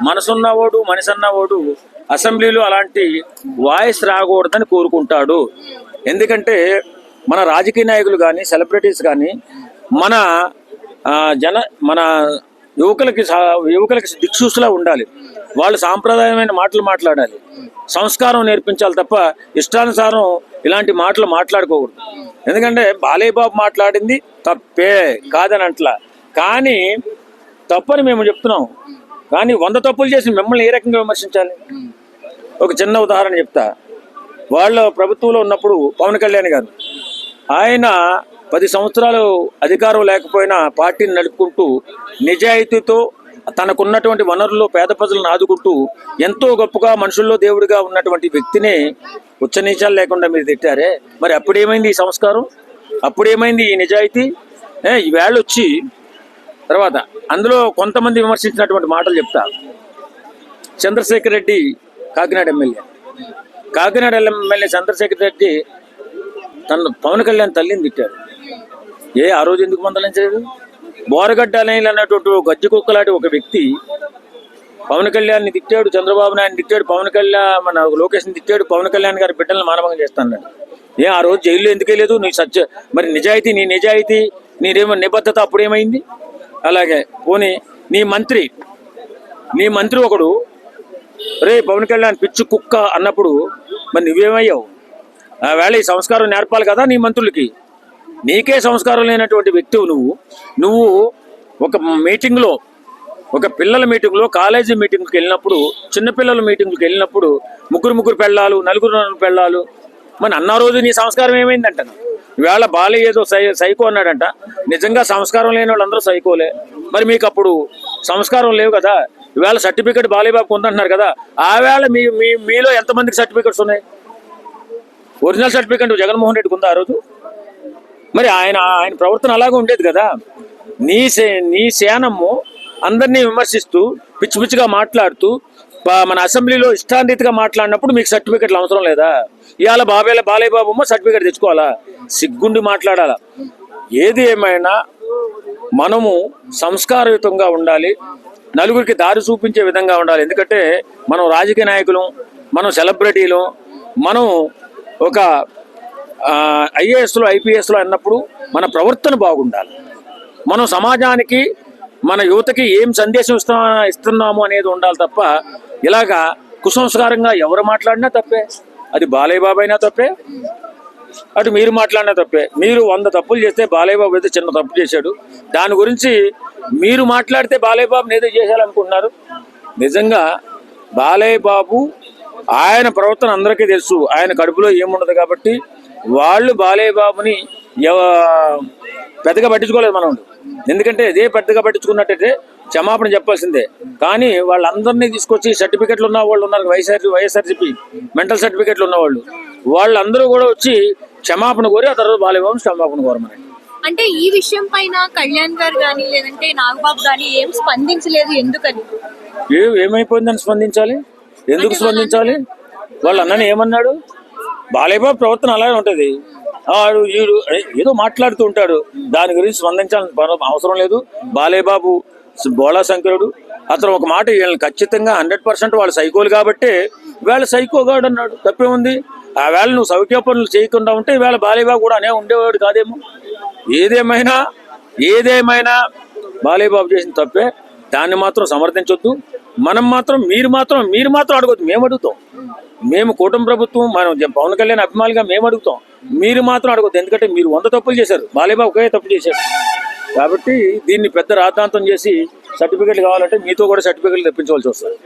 మనసున్నవాడు మనిషి అన్నవాడు అసెంబ్లీలో అలాంటి వాయిస్ రాకూడదని కోరుకుంటాడు. ఎందుకంటే మన రాజకీయ నాయకులు కానీ సెలబ్రిటీస్ కానీ మన మన యువకులకి దిక్సూసులా ఉండాలి. వాళ్ళు సాంప్రదాయమైన మాటలు మాట్లాడాలి, సంస్కారం నేర్పించాలి తప్ప ఇష్టానుసారం ఇలాంటి మాటలు మాట్లాడుకోకూడదు. ఎందుకంటే బాలయ్య బాబు మాట్లాడింది తప్పే కాదని అంటలా, కానీ తప్పని మేము చెప్తున్నాం. కానీ 100 తప్పులు చేసి మిమ్మల్ని ఏ రకంగా విమర్శించాలి? ఒక చిన్న ఉదాహరణ చెప్తా. వాళ్ళ ప్రభుత్వంలో ఉన్నప్పుడు పవన్ కళ్యాణ్ గారు ఆయన 10 సంవత్సరాలు అధికారం లేకపోయినా పార్టీని నడుపుకుంటూ నిజాయితీతో తనకున్నటువంటి వనరుల్లో పేద ప్రజలను ఆదుకుంటూ ఎంతో గొప్పగా మనుషుల్లో దేవుడిగా ఉన్నటువంటి వ్యక్తిని ఉచ్చనీచాలు లేకుండా మీరు తిట్టారే, మరి అప్పుడేమైంది ఈ సంస్కారం? అప్పుడేమైంది ఈ నిజాయితీ? ఈవేళ వచ్చి తర్వాత అందులో కొంతమంది విమర్శించినటువంటి మాటలు చెప్తా. చంద్రశేఖర్ రెడ్డి కాకినాడ ఎమ్మెల్యే చంద్రశేఖర్ రెడ్డి తను పవన్ కళ్యాణ్ తల్లిని తిట్టాడు. ఆ రోజు ఎందుకు మందలించలేదు? బోరగడ్డ అనిల్ అన్నటువంటి గజ్జి కుక్కలాంటి ఒక వ్యక్తి పవన్ కళ్యాణ్ని తిట్టాడు, చంద్రబాబు నాయుడు తిట్టాడు, పవన్ కళ్యాణ్ మన లోకేష్ని తిట్టాడు, పవన్ కళ్యాణ్ గారి బిడ్డలను మానభంగం చేస్తాడు. ఆ రోజు జైల్లో ఎందుకు వెళ్ళలేదు? నీ మరి నీ నిజాయితీ నీదేమో నిబద్ధత అప్పుడేమైంది? అలాగే పోనీ నీ మంత్రి ఒకడు రే పవన్ కళ్యాణ్ పిచ్చి కుక్క అన్నప్పుడు మరి నువ్వేమయ్యావు? ఆ వేళ ఈ సంస్కారం నేర్పాలి కదా నీ మంత్రులకి. నీకే సంస్కారం లేనటువంటి వ్యక్తివు నువ్వు ఒక మీటింగ్లో, ఒక పిల్లల మీటింగ్లో, కాలేజీ మీటింగ్కి వెళ్ళినప్పుడు, చిన్నపిల్లల మీటింగ్కి వెళ్ళినప్పుడు ముగ్గురు పెళ్ళాలు, నలుగురు పెళ్ళాలు, మరి అన్న రోజు నీ సంస్కారం ఏమైందంట? ఇవాళ బాలయ్య ఏదో సైకో అన్నాడంట. నిజంగా సంస్కారం లేని వాళ్ళందరూ సైకోలే. మరి మీకు అప్పుడు సంస్కారం లేవు కదా. ఇవాళ సర్టిఫికెట్ బాలయ్య బాబుకు ఉందంటున్నారు కదా, ఆ వేళ మీలో ఎంతమందికి సర్టిఫికెట్స్ ఉన్నాయి? ఒరిజినల్ సర్టిఫికెట్ జగన్మోహన్ రెడ్డికి ఉందా ఆ రోజు? మరి ఆయన ప్రవర్తన అలాగే ఉండేది కదా. నీ సేనము అందరినీ విమర్శిస్తూ పిచ్చిగా మాట్లాడుతూ మన అసెంబ్లీలో ఇష్టాంరీతిగా మాట్లాడినప్పుడు మీకు సర్టిఫికెట్లు అవసరం లేదా? ఇవాళ బాలయ్య బాబు సర్టిఫికెట్ తెచ్చుకోవాలా? సిగ్గుండి మాట్లాడాలా? ఏది ఏమైనా మనము సంస్కారయుతంగా ఉండాలి, నలుగురికి దారి చూపించే విధంగా ఉండాలి. ఎందుకంటే మనం రాజకీయ నాయకులు, మనం సెలబ్రిటీలు, మనం ఒక ఐఏఎస్లో ఐపీఎస్లో అన్నప్పుడు మన ప్రవర్తన బాగుండాలి. మనం సమాజానికి మన యువతకి ఏం సందేశం ఇస్తున్నాము అనేది ఉండాలి తప్ప ఇలాగా కుసంస్కారంగా ఎవరు మాట్లాడినా తప్పే. అది బాలయ్య బాబు అయినా తప్పే, అటు మీరు మాట్లాడినా తప్పే. మీరు 100 తప్పులు చేస్తే బాలయ్య బాబు ఏదో చిన్న తప్పు చేశాడు, దాని గురించి మీరు మాట్లాడితే బాలయ్య బాబుని ఏదో చేశారనుకుంటున్నారు. నిజంగా బాలయ్య బాబు ఆయన ప్రవర్తన అందరికీ తెలుసు. ఆయన కడుపులో ఏముండదు కాబట్టి వాళ్ళు బాలయ్య బాబుని పెద్దగా పట్టించుకోలేదు మనం. ఎందుకంటే ఇదే పెద్దగా పట్టించుకున్నట్టయితే క్షమాపణ చెప్పాల్సిందే. కానీ వాళ్ళందరినీ తీసుకొచ్చి సర్టిఫికెట్లు ఉన్న వాళ్ళు ఉన్నారు, వైఎస్ఆర్సీపీ మెంటల్ సర్టిఫికెట్లు ఉన్నవాళ్ళు, వాళ్ళందరూ కూడా వచ్చి క్షమాపణ కోరి ఆ తర్వాత బాలయ్య బాబు క్షమాపణ కోరమని. అంటే ఈ విషయం పైన కళ్యాణ్ గారు కానీ లేదంటే నాగబాబు కానీ ఏం స్పందించలేదు, ఎందుకని? ఏమైపోయిందని స్పందించాలి? ఎందుకు స్పందించాలి? వాళ్ళ అన్నని ఏమన్నాడు? బాలయ్య బాబు ప్రవర్తన అలాగే ఉంటుంది. వీడు ఏదో మాట్లాడుతూ ఉంటాడు, దాని గురించి స్పందించాలని అవసరం లేదు. బాలయ్య బాబు బోళా శంకరుడు, అతను ఒక మాట వీళ్ళని ఖచ్చితంగా 100% వాళ్ళు సైకోలు కాబట్టి వీళ్ళ సైకోగాడు అన్నాడు. తప్పే ఉంది? ఆ వేళ నువ్వు సౌఖ్య పనులు చేయకుండా ఉంటే ఈవేళ బాలయ్య బాబు కూడా అనే ఉండేవాడు కాదేమో. ఏదేమైనా బాలయ్య బాబు చేసిన తప్పే, దాన్ని మాత్రం సమర్థించొద్దు. మీరు మాత్రం అడగొద్దు, మేము అడుగుతాం. మేము కూటమి ప్రభుత్వం, మనం పవన్ కళ్యాణ్ అభిమానులుగా మేము అడుగుతాం. మీరు మాత్రం అడగొద్దు. ఎందుకంటే మీరు 100 తప్పులు చేశారు, బాలయ్య బాబు ఒకే తప్పు చేశారు. కాబట్టి దీన్ని పెద్ద రాద్ధాంతం చేసి సర్టిఫికెట్లు కావాలంటే మీతో కూడా సర్టిఫికెట్లు తెప్పించవలసి వస్తుంది.